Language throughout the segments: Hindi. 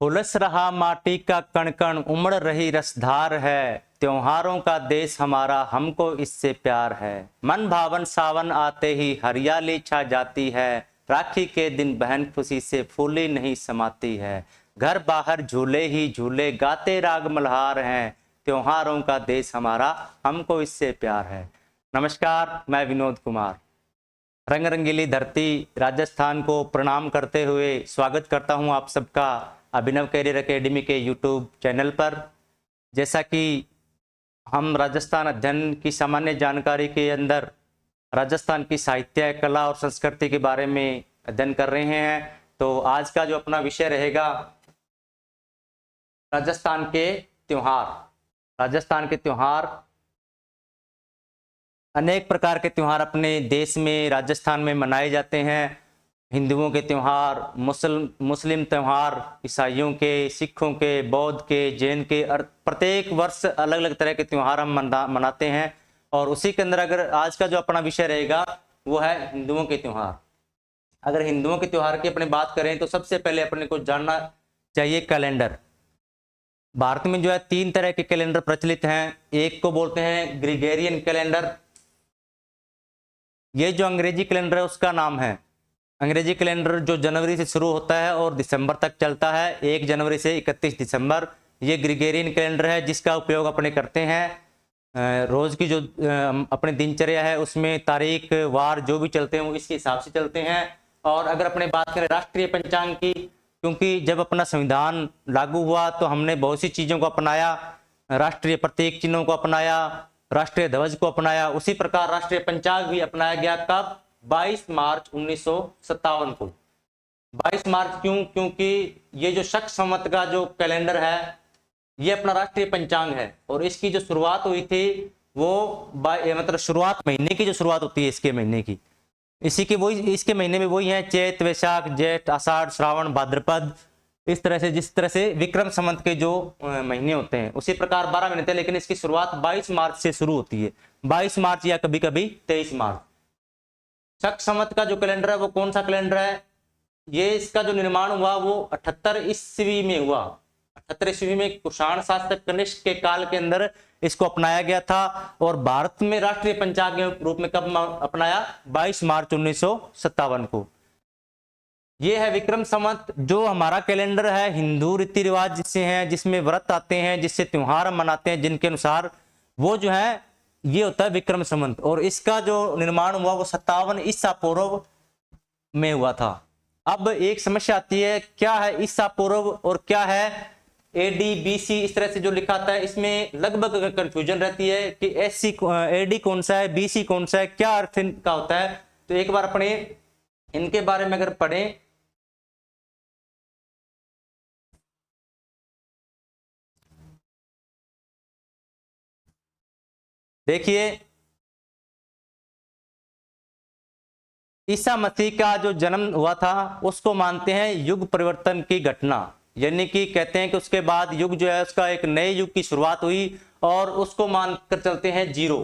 उलस रहा माटी का कण कण, उमड़ रही रसधार है। त्योहारों का देश हमारा, हमको इससे प्यार है। मन भावन सावन आते ही हरियाली छा जाती है। राखी के दिन बहन खुशी से फूली नहीं समाती है। घर बाहर झूले ही झूले, गाते राग मल्हार हैं। त्योहारों का देश हमारा, हमको इससे प्यार है। नमस्कार, मैं विनोद कुमार रंग रंगीली धरती राजस्थान को प्रणाम करते हुए स्वागत करता हूं आप सबका अभिनव कैरियर एकेडमी के यूट्यूब चैनल पर। जैसा कि हम राजस्थान अध्ययन की सामान्य जानकारी के अंदर राजस्थान की साहित्य, कला और संस्कृति के बारे में अध्ययन कर रहे हैं, तो आज का जो अपना विषय रहेगा राजस्थान के त्योहार। राजस्थान के त्योहार, अनेक प्रकार के त्योहार अपने देश में, राजस्थान में मनाए जाते हैं। हिंदुओं के त्योहार, मुस्लिम त्योहार, ईसाइयों के, सिखों के, बौद्ध के, जैन के, प्रत्येक वर्ष अलग अलग तरह के त्योहार हम मनाते हैं। और उसी के अंदर अगर आज का जो अपना विषय रहेगा वो है हिंदुओं के त्योहार। अगर हिंदुओं के त्योहार की अपने बात करें तो सबसे पहले अपने को जानना चाहिए कैलेंडर। भारत में जो है 3 तरह के कैलेंडर प्रचलित हैं। एक को बोलते हैं ग्रिगोरियन कैलेंडर, ये जो अंग्रेजी कैलेंडर है उसका नाम है। अंग्रेजी कैलेंडर जो जनवरी से शुरू होता है और दिसंबर तक चलता है, 1 जनवरी से 31 दिसंबर। ये ग्रिगोरियन कैलेंडर है जिसका उपयोग अपने करते हैं। रोज की जो अपनी दिनचर्या है उसमें तारीख वार जो भी चलते हैं वो इसके हिसाब से चलते हैं। और अगर अपने बात करें राष्ट्रीय पंचांग की, क्योंकि जब अपना संविधान लागू हुआ तो हमने बहुत सी चीज़ों को अपनाया, राष्ट्रीय प्रतीक चिन्हों को अपनाया, राष्ट्रीय ध्वज को अपनाया। उसी प्रकार राष्ट्रीय पंचांग भी अपनाया गया। कब? 22 मार्च 1957 को। 22 मार्च क्यों? क्योंकि ये जो शक संवत का जो कैलेंडर है ये अपना राष्ट्रीय पंचांग है और इसकी जो शुरुआत हुई थी वो मतलब शुरुआत महीने की जो शुरुआत होती है इसके महीने की, इसी के वही, इसके महीने में वही है चैत, वैशाख, जेठ, आषाढ़, श्रावण, भाद्रपद। इस तरह से, जिस तरह से विक्रम संवत के जो महीने होते हैं उसी प्रकार 12 महीने थे, लेकिन इसकी शुरुआत 22 मार्च से शुरू होती है। 22 मार्च या कभी कभी 23 मार्च। शक संवत का जो कैलेंडर है वो कौन सा कैलेंडर है? ये इसका जो निर्माण हुआ वो 78 ईस्वी में हुआ। 78 ईस्वी में कुषाण शासक कनिष्क के काल के अंदर इसको अपनाया गया था। और भारत में राष्ट्रीय पंचांग के रूप में कब अपनाया? 22 मार्च 1957 को। ये है विक्रम संवत। जो हमारा कैलेंडर है हिंदू रीति रिवाज जिससे हैं, जिसमें व्रत आते हैं, जिससे त्योहार हम मनाते हैं, जिनके अनुसार वो जो है ये होता है विक्रम संवत। और इसका जो निर्माण हुआ वो 57 ईसा पूर्व में हुआ था। अब एक समस्या आती है, क्या है ईसा पूर्व और क्या है एडी बीसी? इस तरह से जो लिखा था इसमें लगभग कंफ्यूजन रहती है कि एडी कौन सा है, बीसी कौन सा है, क्या अर्थ इनका होता है। तो एक बार अपने इनके बारे में अगर पढ़ें, देखिए ईसा मसीह का जो जन्म हुआ था उसको मानते हैं युग परिवर्तन की घटना, यानी कि कहते हैं कि उसके बाद युग जो है उसका एक नए युग की शुरुआत हुई और उसको मानकर चलते हैं जीरो।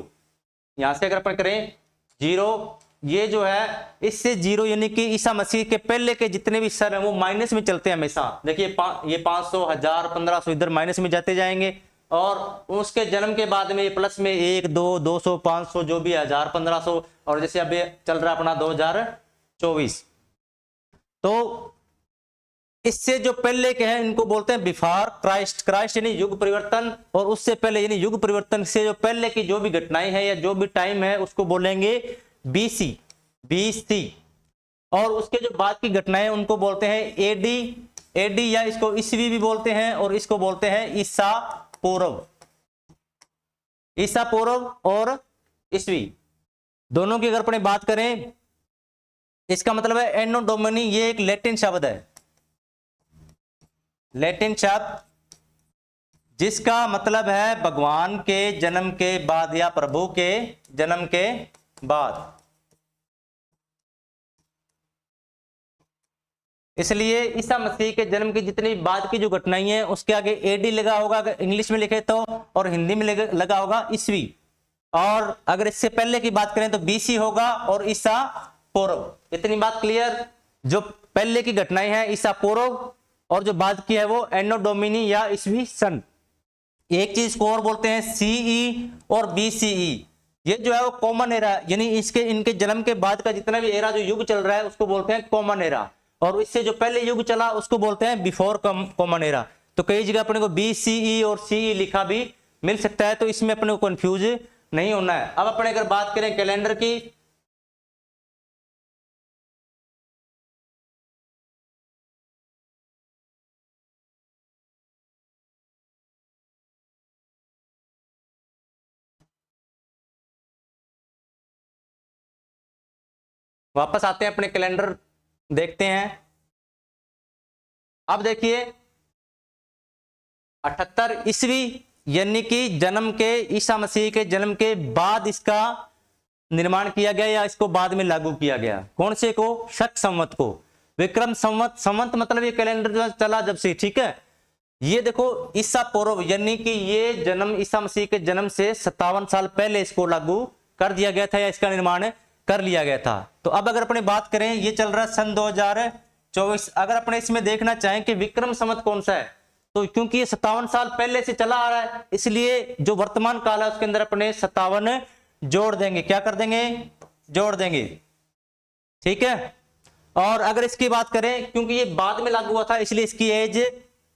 यहां से अगर अपन करें जीरो, ये जो है इससे जीरो यानी कि ईसा मसीह के पहले के जितने भी सर हैं वो माइनस में चलते हैं हमेशा। देखिए ये 500, 1000, 1500 इधर माइनस में जाते जाएंगे और उसके जन्म के बाद में ये प्लस में 1, 2, 200, 500 जो भी 1000, 1500 और जैसे अभी चल रहा अपना 2024। तो इससे जो पहले के हैं इनको बोलते हैं बिफोर क्राइस्ट। क्राइस्ट यानी युग परिवर्तन, और उससे पहले यानी युग परिवर्तन से जो पहले की जो भी घटनाएं हैं या जो भी टाइम है उसको बोलेंगे बीसी, बीसी। और उसके जो बाद की घटनाएं उनको बोलते हैं एडी, एडी या इसको ईस्वी भी बोलते हैं और इसको बोलते हैं ईसा पूर्व। ईसा पूर्व और ईस्वी दोनों की अगर अपने बात करें, इसका मतलब है एनो डोमिनी, ये एक लैटिन शब्द है, लैटिन शब्द जिसका मतलब है भगवान के जन्म के बाद या प्रभु के जन्म के बाद। इसलिए ईसा मसीह के जन्म की जितनी बाद की जो घटनाएं हैं उसके आगे एडी लगा होगा अगर इंग्लिश में लिखे तो, और हिंदी में लगा होगा ईस्वी। और अगर इससे पहले की बात करें तो बीसी होगा और ईसा पूर्व। इतनी बात क्लियर? जो पहले की घटनाएं हैं ईसा पूर्व और जो बाद की है वो एनो डोमिनी या ईस्वी सन। एक चीज को और बोलते हैं सीई और बीसीई। ये जो है वो कॉमन एरा, यानी इसके इनके जन्म के बाद का जितना भी एरा जो युग चल रहा है उसको बोलते हैं कॉमन एरा, और इससे जो पहले युग चला उसको बोलते हैं बिफोर कॉमन एरा। तो कई जगह अपने को बीसीई और सीई लिखा भी मिल सकता है, तो इसमें अपने को कंफ्यूज नहीं होना है। अब अपने अगर बात करें कैलेंडर की, वापस आते हैं अपने कैलेंडर देखते हैं। अब देखिए 78 ईस्वी यानी कि जन्म के ईसा मसीह के जन्म के बाद इसका निर्माण किया गया या इसको बाद में लागू किया गया। कौन से को? शक संवत को। विक्रम संवत, संवत मतलब ये कैलेंडर जो चला जब से, ठीक है। ये देखो ईसा पूर्व यानी कि ये जन्म ईसा मसीह के जन्म से 57 साल पहले इसको लागू कर दिया गया था या इसका निर्माण कर लिया गया था। तो अब अगर अपने बात करें, ये चल रहा है सन 2024। अगर अपने इसमें देखना चाहें कि विक्रम संवत कौन सा है, तो क्योंकि ये 57 साल पहले से चला आ रहा है, इसलिए जो वर्तमान काल है उसके अंदर अपने 57 जोड़ देंगे। क्या कर देंगे? जोड़ देंगे, ठीक है। और अगर इसकी बात करें, क्योंकि ये बाद में लागू हुआ था इसलिए इसकी एज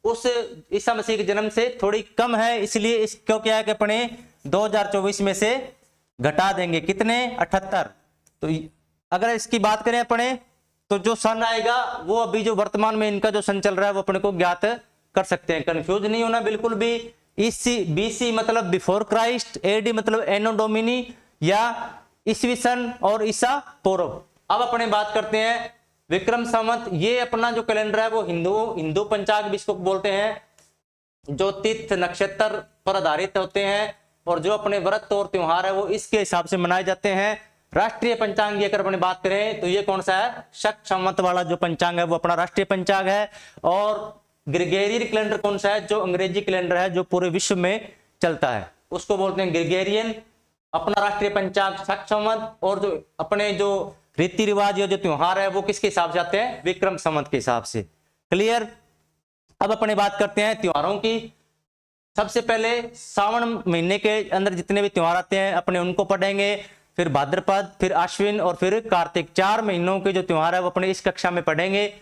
उस ईसा मसीह के जन्म से थोड़ी कम है, इसलिए इसको क्या है कि अपने 2024 में से घटा देंगे। कितने? 78। तो अगर इसकी बात करें अपने, तो जो सन आएगा वो अभी जो वर्तमान में इनका जो सन चल रहा है वो अपने को ज्ञात कर सकते हैं। कंफ्यूज नहीं होना बिल्कुल भी। ईसी बीसी मतलब बिफोर क्राइस्ट, एडी मतलब एनो डोमिनी या ईस्वी सन और ईसा पूर्व। अब अपने बात करते हैं विक्रम संवत। ये अपना जो कैलेंडर है वो हिंदू पंचांग भी इसको बोलते हैं, जो तीर्थ नक्षत्र पर आधारित होते हैं और जो अपने व्रत और त्योहार है वो इसके हिसाब से मनाए जाते हैं। राष्ट्रीय पंचांग की अगर अपने बात करें तो ये कौन सा है? शक संवत वाला जो पंचांग है वो अपना राष्ट्रीय पंचांग है। और ग्रिगोरियन कैलेंडर कौन सा है? जो अंग्रेजी कैलेंडर है जो पूरे विश्व में चलता है उसको बोलते हैं ग्रिगोरियन। अपना राष्ट्रीय पंचांग शक संवत, और जो अपने जो रीति रिवाज या जो त्योहार है वो किसके हिसाब से आते हैं? विक्रम संवत के हिसाब से। क्लियर? अब अपने बात करते हैं त्योहारों की। सबसे पहले सावन महीने के अंदर जितने भी त्योहार आते हैं अपने उनको पढ़ेंगे, फिर भाद्रपद, फिर आश्विन और फिर कार्तिक। 4 महीनों के जो त्योहार है वो अपने इस कक्षा में पढ़ेंगे।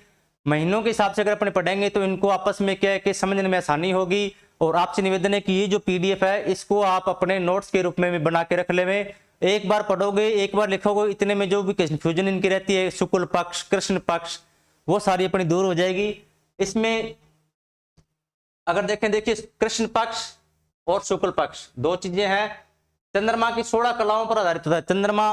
महीनों के हिसाब से अगर अपने पढ़ेंगे तो इनको आपस में क्या है कि समझने में आसानी होगी। और आपसे निवेदन है कि ये जो पीडीएफ है इसको आप अपने नोट्स के रूप में भी बना के रख लेवे। एक बार पढ़ोगे, एक बार लिखोगे, इतने में जो भी कंफ्यूजन इनकी रहती है, शुक्ल पक्ष, कृष्ण पक्ष, वो सारी अपनी दूर हो जाएगी। इसमें अगर देखें, देखिए कृष्ण पक्ष और शुक्ल पक्ष दो चीजें हैं। चंद्रमा की 16 कलाओं पर आधारित होता है। चंद्रमा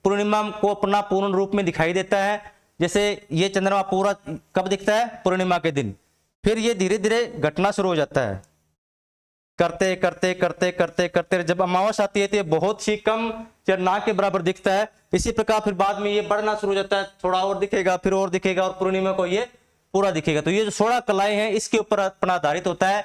पूर्णिमा को अपना पूर्ण रूप में दिखाई देता है। जैसे ये चंद्रमा पूरा कब दिखता है? पूर्णिमा के दिन। फिर ये धीरे धीरे घटना शुरू हो जाता है, करते करते करते करते करते जब अमावस आती है तो ये बहुत ही कम या ना के बराबर दिखता है। इसी प्रकार फिर बाद में ये बढ़ना शुरू हो जाता है, थोड़ा और दिखेगा, फिर और दिखेगा, और पूर्णिमा को ये पूरा दिखेगा। तो ये जो 16 कलाएं हैं इसके ऊपर अपना आधारित होता है।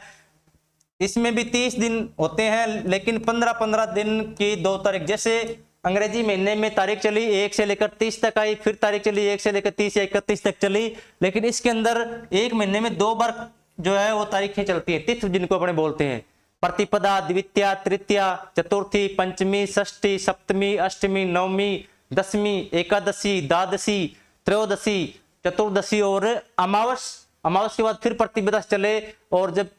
इसमें भी 30 दिन होते हैं, लेकिन 15-15 दिन की 2 तारीख, जैसे अंग्रेजी महीने में तारीख चली 1 से लेकर 30 तक आई, फिर तारीख चली 1 से लेकर 30 या 31 तक चली, लेकिन इसके अंदर एक महीने में 2 बार जो है वो तारीखें चलती है, तिथि जिनको अपने बोलते हैं। प्रतिपदा, द्वितीया, तृतीया, चतुर्थी, पंचमी, षष्ठी, सप्तमी, अष्टमी, नवमी, दसवीं, एकादशी, द्वादशी, त्रयोदशी, चतुर्दशी और अमावस। अमावस के बाद फिर प्रतिपदा चले, और जब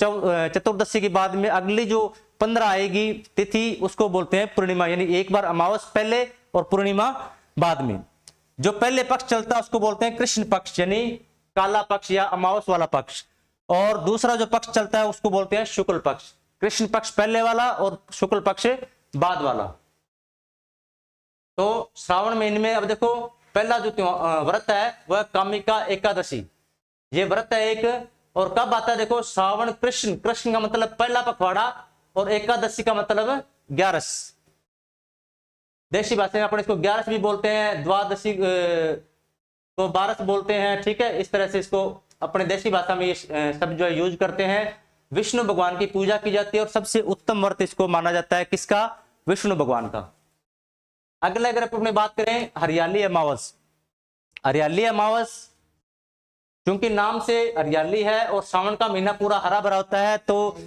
चतुर्दशी के बाद में अगली जो 15 आएगी तिथि उसको बोलते हैं पूर्णिमा। यानी एक बार अमावस पहले और पूर्णिमा बाद में। जो पहले पक्ष चलता है उसको बोलते हैं कृष्ण पक्ष, यानी काला पक्ष या अमावस वाला पक्ष। और दूसरा जो पक्ष चलता है उसको बोलते हैं शुक्ल पक्ष। कृष्ण पक्ष पहले वाला और शुक्ल पक्ष बाद वाला। तो श्रावण महीने में अब देखो पहला जो व्रत है वह कामिका एकादशी, ये व्रत है एक। और कब आता है? देखो श्रावण कृष्ण, कृष्ण का मतलब पहला पखवाड़ा, और एकादशी का मतलब 11। देशी भाषा में अपने इसको 11 भी बोलते हैं, द्वादशी को 12 बोलते हैं, ठीक है। इस तरह से इसको अपने देशी भाषा में ये शब्द जो है यूज करते हैं। विष्णु भगवान की पूजा की जाती है और सबसे उत्तम व्रत इसको माना जाता है, किसका? विष्णु भगवान का। अगले अगर अपने बात करें हरियाली अमावस। हरियाली अमावस क्योंकि नाम से हरियाली है और सावन का महीना पूरा हरा भरा होता है, तो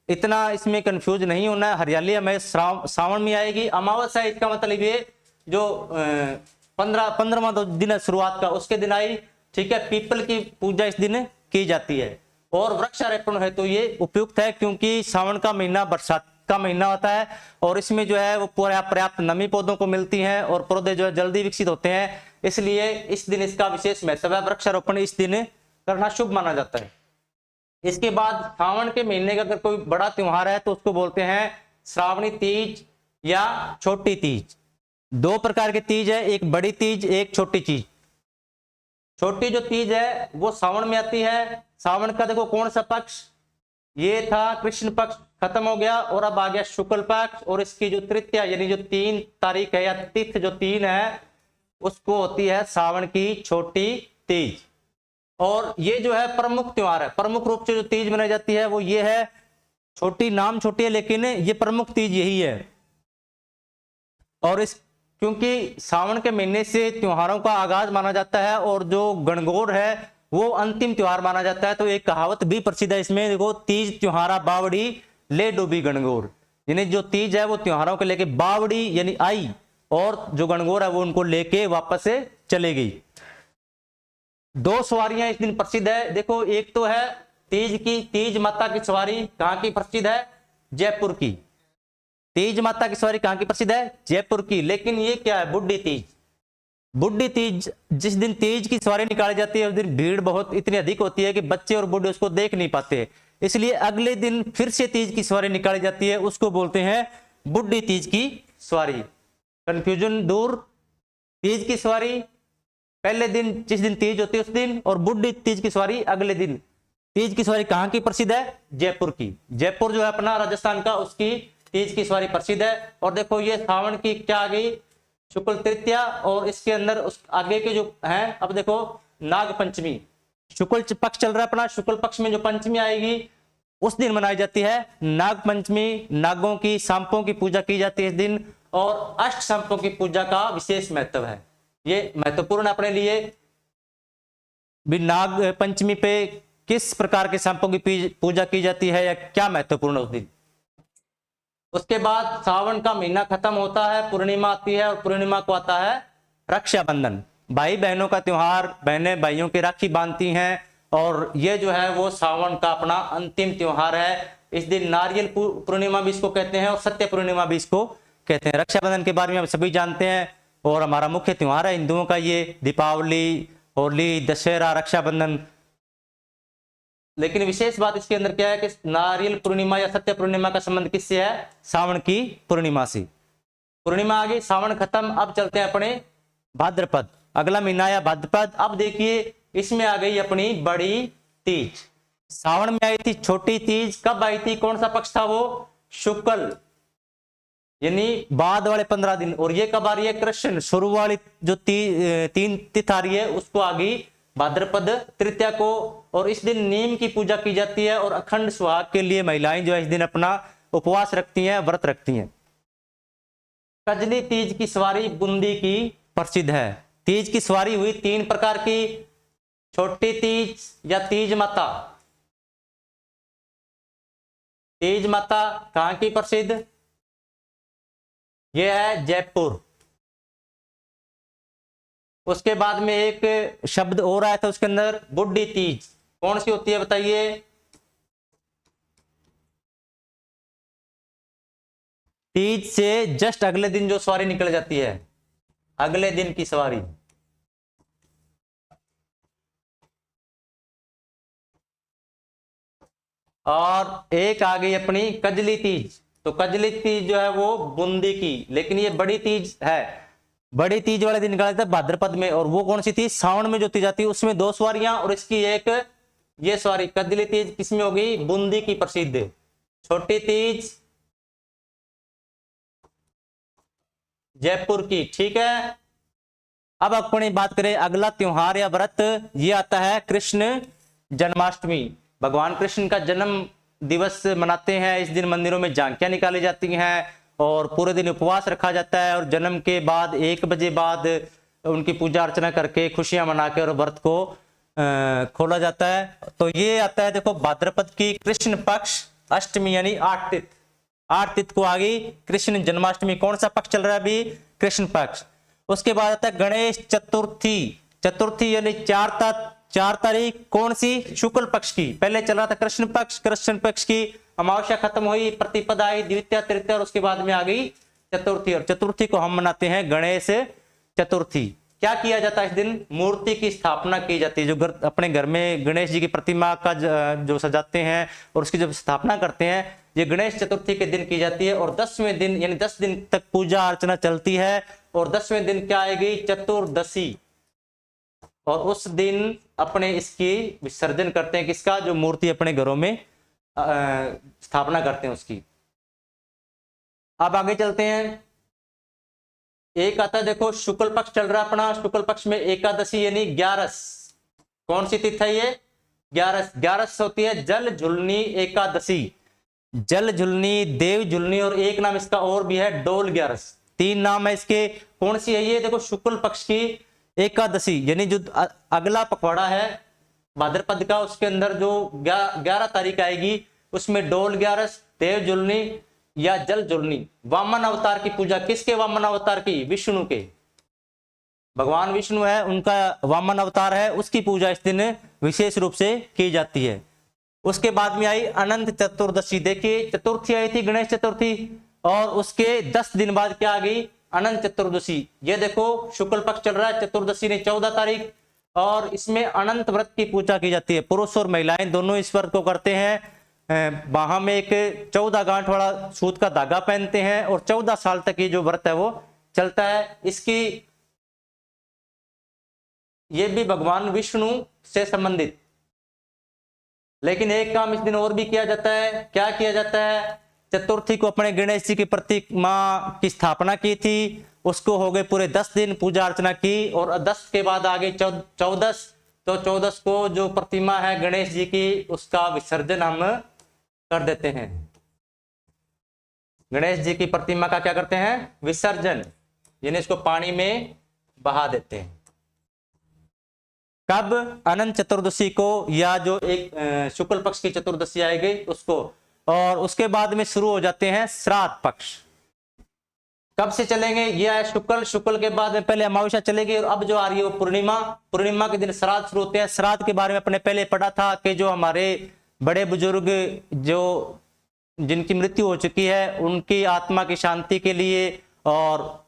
इतना इसमें कंफ्यूज नहीं होना है। हरियाली हमें सावन में आएगी। अमावस्या इसका मतलब ये जो 15वां दिन है शुरुआत का, उसके दिन आई। ठीक है, पीपल की पूजा इस दिन की जाती है। और वृक्षारोपण है तो ये उपयुक्त है, क्योंकि सावन का महीना बरसात का महीना होता है और इसमें जो है वो पर्याप्त नमी पौधों को मिलती है और पौधे जो है जल्दी विकसित होते हैं, इसलिए इस दिन इसका विशेष महत्व है। वृक्षारोपण इस दिन करना शुभ माना जाता है। इसके बाद सावन के महीने का अगर कोई बड़ा त्योहार है तो उसको बोलते हैं श्रावणी तीज या छोटी तीज। दो प्रकार के तीज है, एक बड़ी तीज, एक छोटी तीज। छोटी जो तीज है वो सावन में आती है। सावन का देखो कौन सा पक्ष, ये था कृष्ण पक्ष, खत्म हो गया और अब आ गया शुक्ल पक्ष। और इसकी जो तृतीया यानी जो 3 तारीख है या तिथि जो 3 है, उसको होती है सावन की छोटी तीज। और ये जो है प्रमुख त्योहार है, प्रमुख रूप से जो तीज मनाई जाती है वो ये है। छोटी नाम छोटी है लेकिन ये प्रमुख तीज यही है। और इस क्योंकि सावन के महीने से त्योहारों का आगाज माना जाता है और जो गणगौर है वो अंतिम त्योहार माना जाता है। तो एक कहावत भी प्रसिद्ध है इसमें, देखो, तीज त्योहारा बावड़ी ले डूबी गणगौर। यानी जो तीज है वो त्योहारों के लेके बावड़ी यानी आई, और जो गणगौर है वो उनको लेके वापस से चले गई। 2 सवारियां इस दिन प्रसिद्ध है। देखो, एक तो है तीज माता की सवारी, कहां की प्रसिद्ध है? जयपुर की। तीज माता की सवारी कहां की प्रसिद्ध है? जयपुर की। लेकिन ये क्या है? बुड्ढी तीज। बुड्ढी तीज, जिस दिन तीज की सवारी निकाली जाती है उस दिन भीड़ बहुत इतनी अधिक होती है कि बच्चे और बूढ़े उसको देख नहीं पाते, इसलिए अगले दिन फिर से तीज की सवारी निकाली जाती है, उसको बोलते हैं बुड्ढी तीज की सवारी। कंफ्यूजन दूर। तीज की सवारी पहले दिन, जिस दिन तीज होती है उस दिन, और बुड्ढी तीज की सवारी अगले दिन। तीज की सवारी कहां की प्रसिद्ध है? जयपुर की। जयपुर जो है अपना राजस्थान का, उसकी तीज की सवारी प्रसिद्ध है। और देखो ये सावन की क्या आ गई? शुक्ल तृतीया, और इसके अंदर उस आगे के जो हैं, अब देखो नाग पंचमी। शुक्ल पक्ष चल रहा है अपना, शुक्ल पक्ष में जो पंचमी आएगी उस दिन मनाई जाती है नाग पंचमी। नागों की, सांपों की पूजा की जाती है इस दिन, और अष्ट सांपों की पूजा का विशेष महत्व है। ये महत्वपूर्ण अपने लिए भी। नाग पंचमी पे किस प्रकार के सांपों की पूजा की जाती है या क्या महत्वपूर्ण उस दिन। उसके बाद सावन का महीना खत्म होता है, पूर्णिमा आती है, और पूर्णिमा को आता है रक्षाबंधन। भाई बहनों का त्योहार, बहनें भाइयों की राखी बांधती हैं, और ये जो है वो सावन का अपना अंतिम त्योहार है। इस दिन नारियल पूर्णिमा भी इसको कहते हैं और सत्य पूर्णिमा भी इसको कहते हैं। रक्षाबंधन के बारे में आप सभी जानते हैं, और हमारा मुख्य त्योहार है हिंदुओं का ये। दीपावली, होली, दशहरा, रक्षाबंधन। लेकिन विशेष बात इसके अंदर क्या है कि नारियल पूर्णिमा या सत्य पूर्णिमा का संबंध किससे है? सावन की पूर्णिमा से। पूर्णिमा आ गई, सावन खत्म, अब चलते हैं अपने भाद्रपद। अगला महीना आया भाद्रपद। अब देखिए इसमें आ गई अपनी बड़ी तीज। सावन में आई थी छोटी तीज, कब आई थी? कौन सा पक्ष था वो? शुक्ल, यानी बाद वाले 15 दिन। और ये कब आ रही है? कृष्ण शुरू वाली जो 3 तिथि आ रही है उसको आ गई भाद्रपद तृतीया को। और इस दिन नीम की पूजा की जाती है, और अखंड सुहाग के लिए महिलाएं जो है इस दिन अपना उपवास रखती हैं, व्रत रखती हैं। कजली तीज की सवारी बूंदी की प्रसिद्ध है। तीज की सवारी हुई 3 प्रकार की, छोटी तीज या तीज माता। तीज माता कहां की प्रसिद्ध? यह है जयपुर। उसके बाद में एक शब्द और आया था उसके अंदर, बुड्ढी तीज। कौन सी होती है बताइए? तीज से जस्ट अगले दिन जो सवारी निकल जाती है, अगले दिन की सवारी। और एक आ गई अपनी कजली तीज। तो कजली तीज जो है वो बूंदी की, लेकिन ये बड़ी तीज है। बड़ी तीज वाले दिन निकाला था भाद्रपद में, और वो कौन सी थी? सावन में जो तीज आती है उसमें 2 सवारियां, और इसकी एक ये सवारी कजली तीज किसमें होगी? बूंदी की प्रसिद्ध। छोटी तीज जयपुर की। ठीक है, अब अपनी बात करें अगला त्योहार या व्रत, ये आता है कृष्ण जन्माष्टमी। भगवान कृष्ण का जन्म दिवस मनाते हैं। इस दिन मंदिरों में झांकियां निकाली जाती हैं और पूरे दिन उपवास रखा जाता है, और जन्म के बाद 1 बजे बाद उनकी पूजा अर्चना करके खुशियां मनाकर व्रत को खोला जाता है। तो ये आता है देखो भाद्रपद की कृष्ण पक्ष अष्टमी यानी 8 तिथि। 8 तिथि को आ गई कृष्ण जन्माष्टमी। कौन सा पक्ष चल रहा है अभी? कृष्ण पक्ष। उसके बाद आता है गणेश चतुर्थी। चतुर्थी यानी 4 तारीख कौन सी? शुक्ल पक्ष की। पहले चल रहा था कृष्ण पक्ष, कृष्ण पक्ष की अमावस्या खत्म हुई, प्रतिपदा आई, द्वितीया तृतीया और उसके बाद में आ गई चतुर्थी। और चतुर्थी को हम मनाते हैं गणेश चतुर्थी। क्या किया जाता है इस दिन? मूर्ति की स्थापना की जाती है। जो अपने घर में गणेश जी की प्रतिमा का जो सजाते हैं और उसकी जब स्थापना करते हैं, ये गणेश चतुर्थी के दिन की जाती है। और 10वें दिन यानी 10 दिन तक पूजा अर्चना चलती है। और 10वें दिन क्या आएगी? चतुर्दशी। और उस दिन अपने इसकी विसर्जन करते हैं। किसका? जो मूर्ति अपने घरों में स्थापना करते हैं उसकी। अब आगे चलते हैं। एक आता है देखो शुक्ल पक्ष चल रहा है अपना। शुक्ल पक्ष में एकादशी यानी 11। कौन सी तिथि है ये? 11। 11 होती है जल झुलनी एकादशी। जल झुलनी, देव झुलनी और एक नाम इसका और भी है डोल 11। 3 नाम है इसके। कौन सी है ये? देखो शुक्ल पक्ष की एकादशी यानी जो अगला पखवाड़ा है भाद्रपद का, उसके अंदर जो 11 तारीख आएगी उसमें डोल 11, देव झुलनी या जल झुलनी। वामन अवतार की पूजा। किसके वामन अवतार की? विष्णु के। भगवान विष्णु है, उनका वामन अवतार है, उसकी पूजा इस दिन विशेष रूप से की जाती है। उसके बाद में आई अनंत चतुर्दशी। देखिए चतुर्थी आई थी गणेश चतुर्थी और उसके 10 दिन बाद क्या आ गई? अनंत चतुर्दशी। ये देखो शुक्ल पक्ष चल रहा है, चतुर्दशी ने 14 तारीख। और इसमें अनंत व्रत की पूजा की जाती है। पुरुष और महिलाएं दोनों इस व्रत को करते हैं। बाह में एक 14 गांठ वाला सूत का धागा पहनते हैं और 14 साल तक ये जो व्रत है वो चलता है। इसकी ये भी भगवान विष्णु से संबंधित। लेकिन एक काम इस दिन और भी किया जाता है। क्या किया जाता है? चतुर्थी को अपने गणेश जी की प्रतिमा की स्थापना की थी, उसको हो गए पूरे 10 दिन पूजा अर्चना की। और 10 के बाद आ गई 14। तो 14 को जो प्रतिमा है गणेश जी की, उसका विसर्जन हम कर देते हैं। गणेश जी की प्रतिमा का क्या करते हैं? विसर्जन, यानी इसको पानी में बहा देते हैं। कब? अनंत चतुर्दशी को, या जो एक शुक्ल पक्ष की चतुर्दशी आएगी उसको। और उसके बाद में शुरू हो जाते हैं श्राद्ध पक्ष। कब से चलेंगे? यह है शुक्ल। शुक्ल के बाद में पहले अमावस्या चलेगी और अब जो आ रही है वो पूर्णिमा। पूर्णिमा के दिन श्राद्ध शुरू होते हैं। श्राद्ध के बारे में अपने पहले पढ़ा था कि जो हमारे बड़े बुजुर्ग जो जिनकी मृत्यु हो चुकी है उनकी आत्मा की शांति के लिए, और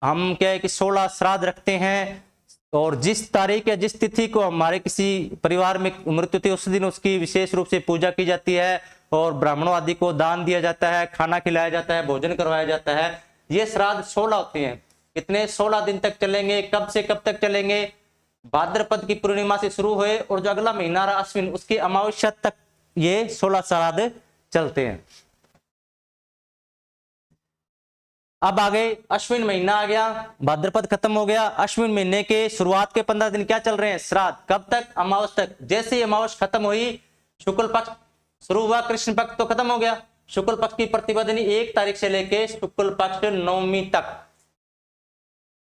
हम क्या है कि 16 श्राद्ध रखते हैं। और जिस तारीख या जिस तिथि को हमारे किसी परिवार में मृत्यु थी उस दिन उसकी विशेष रूप से पूजा की जाती है और ब्राह्मणों आदि को दान दिया जाता है, खाना खिलाया जाता है, भोजन करवाया जाता है। ये श्राद्ध 16 होते हैं। कितने? 16 दिन तक चलेंगे। कब से कब तक चलेंगे? भाद्रपद की पूर्णिमा से शुरू हुए और जो अगला महीना रहा अश्विन, उसकी अमावस्या तक ये 16 श्राद्ध चलते हैं। अब आगे अश्विन महीना आ गया, भाद्रपद खत्म हो गया। अश्विन महीने के शुरुआत के 15 दिन क्या चल रहे हैं? श्राद्ध। कब तक? अमावस्या तक। जैसे ही अमावस्या खत्म हुई, शुक्ल पक्ष शुरू हुआ, कृष्ण पक्ष तो खत्म हो गया। शुक्ल पक्ष की प्रतिपदा 1 तारीख से लेके शुक्ल पक्ष 9वीं तक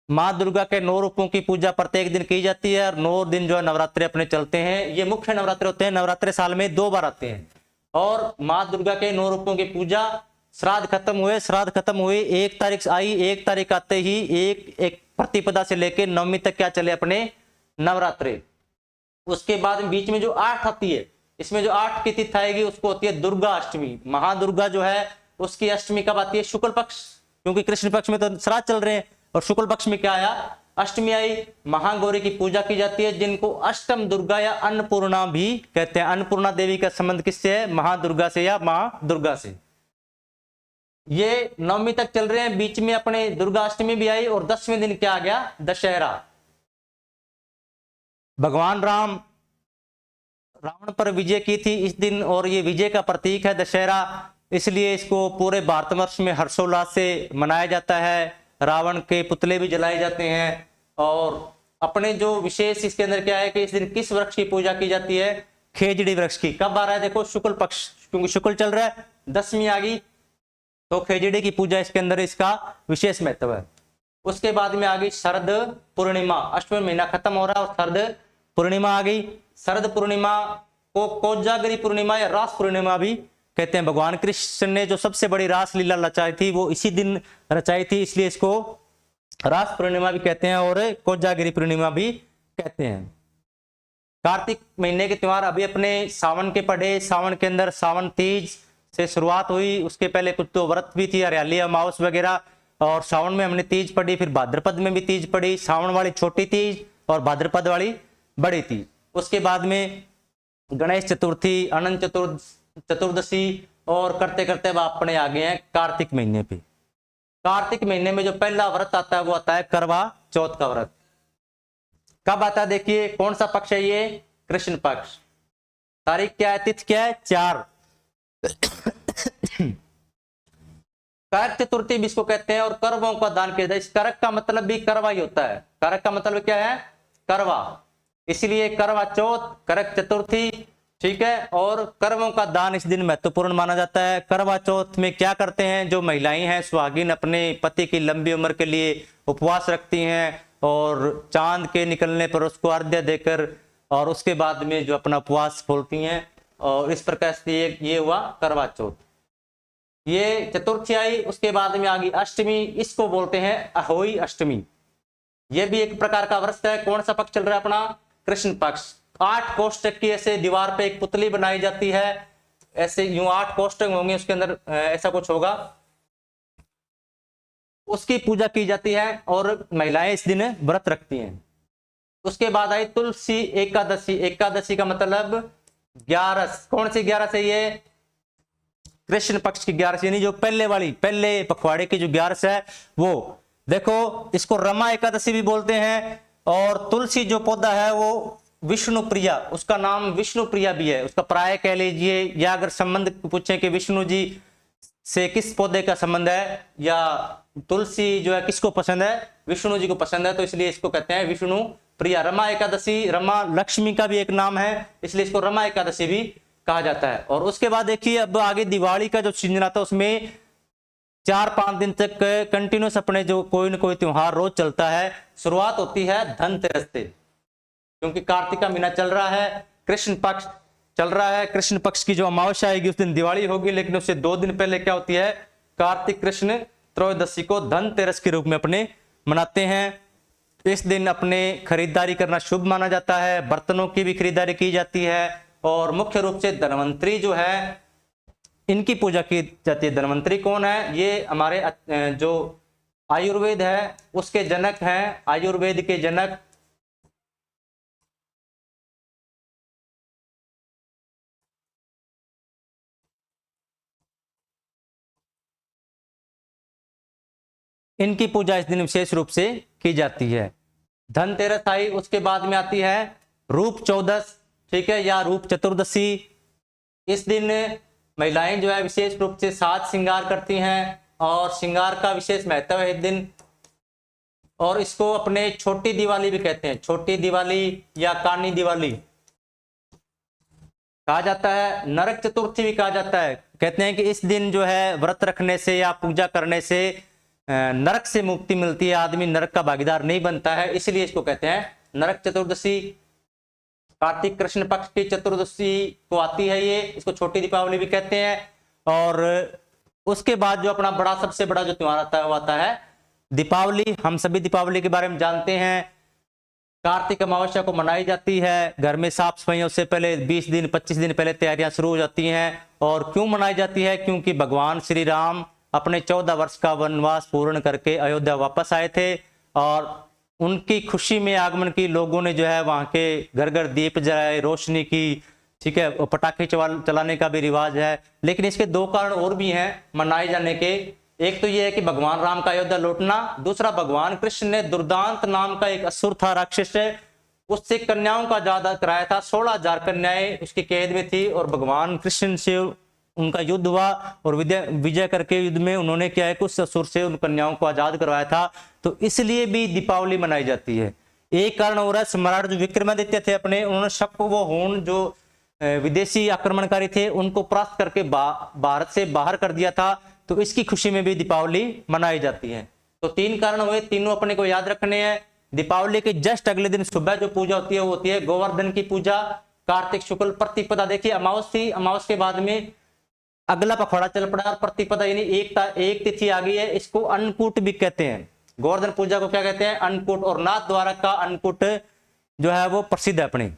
माँ दुर्गा के 9 रूपों की पूजा प्रत्येक दिन की जाती है। और 9 दिन जो है नवरात्रे अपने चलते हैं। ये मुख्य नवरात्रे होते हैं। नवरात्रे साल में 2 बार आते हैं। और माँ दुर्गा के 9 रूपों की पूजा। श्राद्ध खत्म हुए, श्राद्ध खत्म हुए, 1 तारीख आई। 1 तारीख आते ही एक प्रतिपदा से लेके 9वीं तक क्या चले अपने नवरात्रे। उसके बाद बीच में जो 8 आती है, इसमें जो 8 की तिथि आएगी उसको होती है दुर्गा अष्टमी। महादुर्गा जो है उसकी अष्टमी कब आती है? शुक्ल पक्ष, क्योंकि कृष्ण पक्ष में तो श्राद्ध चल रहे हैं। और शुक्ल पक्ष में क्या आया? अष्टमी आई। महागौरी की पूजा की जाती है, जिनको अष्टम दुर्गा या अन्नपूर्णा भी कहते हैं। अन्नपूर्णा देवी का संबंध किससे है? महादुर्गा से या माँ दुर्गा से। ये 9वीं तक चल रहे हैं। बीच में अपने दुर्गा अष्टमी भी आई और 10वें दिन क्या आ गया? दशहरा। भगवान राम रावण पर विजय की थी इस दिन, और ये विजय का प्रतीक है दशहरा। इसलिए इसको पूरे भारतवर्ष में हर्षोल्लास से मनाया जाता है। रावण के पुतले भी जलाए जाते हैं। और अपने जो विशेष इसके अंदर क्या है कि इस दिन किस वृक्ष की पूजा की जाती है? खेजड़ी वृक्ष की। कब आ रहा है? देखो शुक्ल पक्ष, क्योंकि शुक्ल चल रहा है, 10वीं आ गई तो खेजड़ी की पूजा इसके अंदर इसका विशेष महत्व है। उसके बाद में आ गई शरद पूर्णिमा। अश्विन महीना खत्म हो रहा है और शरद पूर्णिमा आ गई। शरद पूर्णिमा को कोजागरी पूर्णिमा या रास पूर्णिमा भी कहते हैं। भगवान कृष्ण ने जो सबसे बड़ी रास लीला रचाई थी वो इसी दिन रचाई थी, इसलिए इसको रास पूर्णिमा भी कहते हैं और कोजागरी पूर्णिमा भी कहते हैं। कार्तिक महीने के त्योहार अभी अपने सावन के पढ़े। सावन के अंदर सावन तीज से शुरुआत हुई, उसके पहले कुछ तो व्रत भी थी, हरियाली अमावस वगैरह, और सावन में हमने तीज पढ़ी, फिर भाद्रपद में भी तीज पढ़ी। सावन वाली छोटी तीज और भाद्रपद वाली बड़ी तीज। उसके बाद में गणेश चतुर्थी, अनंत चतुर्दशी, और करते करते वह अपने आ गए हैं कार्तिक महीने पे। कार्तिक महीने में जो पहला व्रत आता है वो आता है करवा चौथ का व्रत। कब आता है देखिए, कौन सा पक्ष है ये, कृष्ण पक्ष। तारीख क्या है, तिथि क्या है, 4। करक चतुर्थी भी इसको कहते हैं और करवों का दान किया जाता है। इस करक का मतलब भी करवा ही होता है। करक का मतलब क्या है, करवा, इसलिए करवा चौथ, करक चतुर्थी, ठीक है। और करवों का दान इस दिन महत्वपूर्ण माना जाता है। करवा चौथ में क्या करते हैं, जो महिलाएं हैं सुहागिन अपने पति की लंबी उम्र के लिए उपवास रखती हैं और चांद के निकलने पर उसको अर्घ्य देकर और उसके बाद में जो अपना उपवास खोलती हैं, और इस प्रकार से ये हुआ करवा चौथ। ये चतुर्थी आई, उसके बाद में आ गई अष्टमी, इसको बोलते हैं अहोई अष्टमी। ये भी एक प्रकार का व्रत है। कौन सा पक्ष चल रहा है अपना, कृष्ण पक्ष। 8 कोष्टक की ऐसे दीवार पे एक पुतली बनाई जाती है, ऐसे यूं 8 कोष्टक होंगे, उसके अंदर ऐसा कुछ होगा, उसकी पूजा की जाती है और महिलाएं इस दिन व्रत रखती हैं। उसके बाद आई तुलसी एकादशी। एकादशी का मतलब 11। कौन सी 11 है ये, कृष्ण पक्ष की 11, यानी जो पहले पखवाड़े की जो 11 है वो। देखो इसको रमा एकादशी भी बोलते हैं। और तुलसी जो पौधा है वो विष्णु प्रिया, उसका नाम विष्णु प्रिया भी है, उसका प्राय कह लीजिए, या अगर संबंध पूछे कि विष्णु जी से किस पौधे का संबंध है, या तुलसी जो है किसको पसंद है, विष्णु जी को पसंद है, तो इसलिए इसको कहते हैं विष्णु प्रिया। रमा एकादशी, रमा लक्ष्मी का भी एक नाम है, इसलिए इसको रमा एकादशी भी कहा जाता है। और उसके बाद देखिए अब आगे दिवाली का जो सीजन आता है उसमें 4-5 दिन तक कंटिन्यूस अपने जो कोई न कोई त्योहार रोज चलता है। शुरुआत होती है धनतेरस से, क्योंकि कार्तिक का महीना चल रहा है, कृष्ण पक्ष चल रहा है। कृष्ण पक्ष की जो अमावस्या आएगी उस दिन दिवाली होगी, लेकिन उससे 2 दिन पहले क्या होती है, कार्तिक कृष्ण त्रयोदशी को धनतेरस के रूप में अपने मनाते हैं। इस दिन अपने खरीदारी करना शुभ माना जाता है, बर्तनों की भी खरीदारी की जाती है, और मुख्य रूप से धनवंतरी जो है इनकी पूजा की जाती है। धनवंतरी कौन है, ये हमारे जो आयुर्वेद है उसके जनक हैं, आयुर्वेद के जनक इनकी पूजा इस दिन विशेष रूप से की जाती है। धनतेरस आई, उसके बाद में आती है रूप चौदस, ठीक है, या रूप चतुर्दशी। इस दिन महिलाएं जो है विशेष रूप से साज श्रृंगार करती हैं और श्रृंगार का विशेष महत्व है इस दिन। और इसको अपने छोटी दिवाली भी कहते हैं, छोटी दिवाली या कानी दिवाली कहा जाता है। नरक चतुर्थी भी कहा जाता है। कहते हैं कि इस दिन जो है व्रत रखने से या पूजा करने से नरक से मुक्ति मिलती है, आदमी नरक का भागीदार नहीं बनता है, इसलिए इसको कहते हैं नरक चतुर्दशी। कार्तिक कृष्ण पक्ष की चतुर्दशी को आती है ये, इसको छोटी दीपावली भी कहते हैं। और उसके बाद जो अपना बड़ा सबसे बड़ा जो त्योहार आता है वो आता है दीपावली। हम सभी दीपावली के बारे में जानते हैं। कार्तिक अमावस्या को मनाई जाती है, घर में साफ सफाइयों से पहले 20 दिन 25 दिन पहले तैयारियां शुरू हो जाती हैं। और क्यों मनाई जाती है, क्योंकि भगवान श्री राम अपने 14 वर्ष का वनवास पूर्ण करके अयोध्या वापस आए थे, और उनकी खुशी में आगमन की लोगों ने जो है वहां के घर घर दीप जलाए, रोशनी की, ठीक है, पटाखे चलाने का भी रिवाज है। लेकिन इसके 2 कारण और भी हैं मनाए जाने के। एक तो यह है कि भगवान राम का अयोध्या लौटना, दूसरा भगवान कृष्ण ने दुर्दांत नाम का एक असुर था, राक्षस है, उससे कन्याओं का जादा कराया था। 16,000 कन्याएं उसकी कैद में थी, और भगवान कृष्ण से उनका युद्ध हुआ, और विजय करके युद्ध में उन्होंने क्या है कुछ असुर से उन कन्याओं को आजाद करवाया था। तो इसलिए भी दीपावली मनाई जाती है। एक कारण हो रहा है, सम्राट जो विक्रमादित्य थे अपने, उन्होंने शक वो होन जो विदेशी आक्रमणकारी थे उनको परास्त करके भारत से बाहर कर दिया था, तो इसकी खुशी में भी दीपावली मनाई जाती है। तो 3 कारण हुए, तीनों अपने को याद रखने हैं। दीपावली के जस्ट अगले दिन सुबह जो पूजा होती है वो होती है गोवर्धन की पूजा, कार्तिक शुक्ल प्रतिपदा। देखिए अमावस थी, अमावस के बाद में अगला पखवाड़ा चल पड़ा और प्रतिपदा यानी एक तिथि आ गई है, इसको अन्नकूट भी कहते हैं। गोवर्धन पूजा को क्या कहते हैं? अन्नकूट। और नाथ द्वारा का अन्नकूट जो है वो प्रसिद्ध है अपने।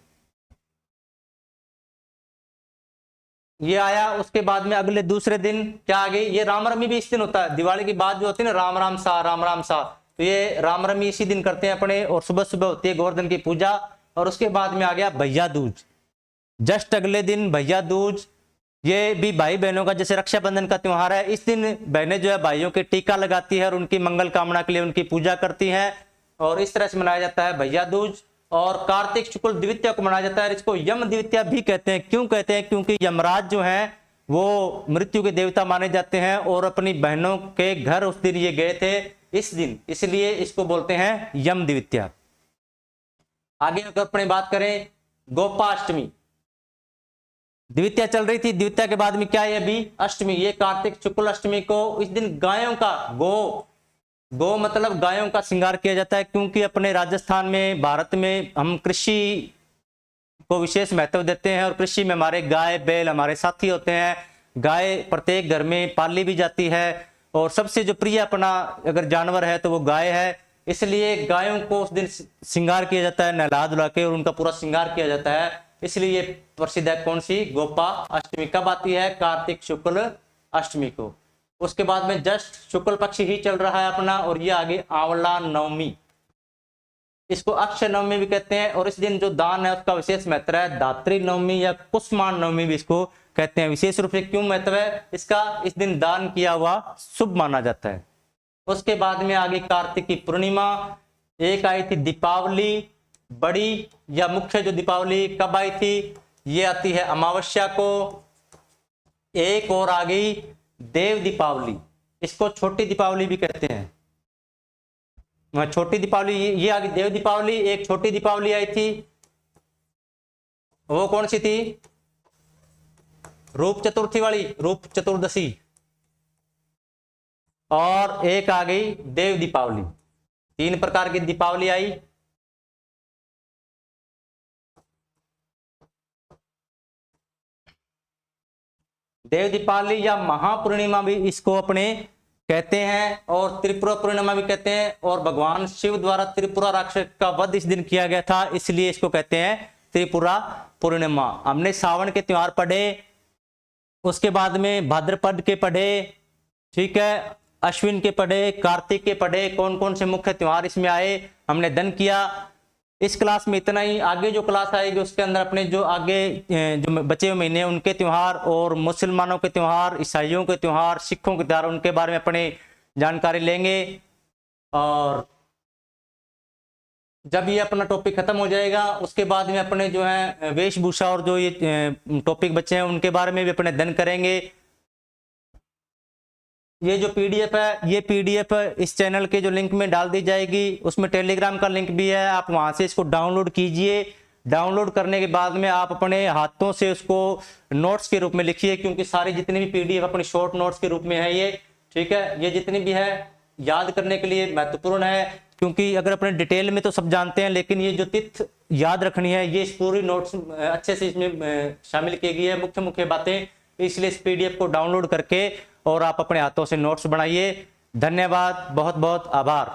ये आया, उसके बाद में अगले दूसरे दिन क्या आ गई? ये रामनवमी भी इस दिन होता है, दिवाली की बाद जो होती है ना राम राम सा, राम राम सा, तो ये रामनवमी इसी दिन करते हैं अपने। और सुबह सुबह होती है गोवर्धन की पूजा। और उसके बाद में आ गया भैया दूज, जस्ट अगले दिन भैया दूज। ये भी भाई बहनों का जैसे रक्षाबंधन का त्योहार है, इस दिन बहनें जो है भाइयों के टीका लगाती है और उनकी मंगल कामना के लिए उनकी पूजा करती हैं, और इस तरह से मनाया जाता है भैया दूज। और कार्तिक शुक्ल द्वितीया को मनाया जाता है, इसको यम द्वितीया भी कहते हैं। क्यों कहते हैं? क्योंकि यमराज जो हैं वो मृत्यु के देवता माने जाते हैं और अपनी बहनों के घर उस दिन ये गए थे इस दिन, इसलिए इसको बोलते हैं यम द्वितीया। आगे अगर अपने बात करें गोपाष्टमी, द्वितीया चल रही थी, द्वितीया के बाद में क्या है अभी अष्टमी। ये कार्तिक शुक्ल अष्टमी को इस दिन गायों का गो मतलब गायों का श्रृंगार किया जाता है, क्योंकि अपने राजस्थान में भारत में हम कृषि को विशेष महत्व देते हैं और कृषि में हमारे गाय बैल हमारे साथी होते हैं। गाय प्रत्येक घर में पाली भी जाती है और सबसे जो प्रिय अपना अगर जानवर है तो वो गाय है, इसलिए गायों को उस दिन श्रृंगार किया जाता है, नहला धुला के और उनका पूरा श्रृंगार किया जाता है, इसलिए ये प्रसिद्ध है। कौन सी? गोपा अष्टमी। कब आती है? कार्तिक शुक्ल अष्टमी को। उसके बाद में जस्ट शुक्ल पक्ष ही चल रहा है अपना, और ये आगे आंवला नवमी, इसको अक्षय नवमी भी कहते हैं। और इस दिन जो दान है उसका विशेष महत्व है, दात्री नवमी या कुष्मान नवमी भी इसको कहते हैं। विशेष रूप से क्यों महत्व है इसका? इस दिन दान किया हुआ शुभ माना जाता है। उसके बाद में आगे कार्तिक की पूर्णिमा, एक आई थी दीपावली बड़ी या मुख्य। जो दीपावली कब आई थी? ये आती है अमावस्या को। एक और आ गई देव दीपावली, इसको छोटी दीपावली भी कहते हैं। छोटी दीपावली ये आ गई देव दीपावली। एक छोटी दीपावली आई थी, वो कौन सी थी? रूप चतुर्थी वाली, रूप चतुर्दशी। और एक आ गई देव दीपावली। 3 प्रकार की दीपावली आई। देव दीपावली या महापूर्णिमा भी इसको अपने कहते हैं, और त्रिपुरा पूर्णिमा भी कहते हैं। और भगवान शिव द्वारा त्रिपुरा राक्षस का वध इस दिन किया गया था, इसलिए इसको कहते हैं त्रिपुरा पूर्णिमा। हमने सावन के त्योहार पढ़े, उसके बाद में भाद्रपद के पढ़े, ठीक है, अश्विन के पढ़े, कार्तिक के पढ़े, कौन कौन से मुख्य त्योहार इसमें आए हमने दन किया। इस क्लास में इतना ही। आगे जो क्लास आएगी उसके अंदर अपने जो आगे जो बचे हुए महीने उनके त्योहार और मुसलमानों के त्योहार, ईसाइयों के त्योहार, सिखों के त्योहार, उनके बारे में अपने जानकारी लेंगे। और जब ये अपना टॉपिक खत्म हो जाएगा उसके बाद में अपने जो है वेशभूषा और जो ये टॉपिक बचे हैं उनके बारे में भी अपने अध्ययन करेंगे। ये जो पीडीएफ है, ये पीडीएफ इस चैनल के जो लिंक में डाल दी जाएगी, उसमें टेलीग्राम का लिंक भी है, आप वहां से इसको डाउनलोड कीजिए। डाउनलोड करने के बाद में आप अपने हाथों से उसको नोट्स के रूप में लिखिए, क्योंकि सारी जितनी भी पीडीएफ अपनी शॉर्ट नोट्स के रूप में है ये, ठीक है। ये जितनी भी है याद करने के लिए महत्वपूर्ण है, क्योंकि अगर अपने डिटेल में तो सब जानते हैं, लेकिन ये जो तिथि याद रखनी है ये इस पूरी नोट्स अच्छे से इसमें शामिल की गई है, मुख्य मुख्य बातें। इसलिए इस पीडीएफ को डाउनलोड करके और आप अपने हाथों से नोट्स बनाइए। धन्यवाद, बहुत बहुत आभार।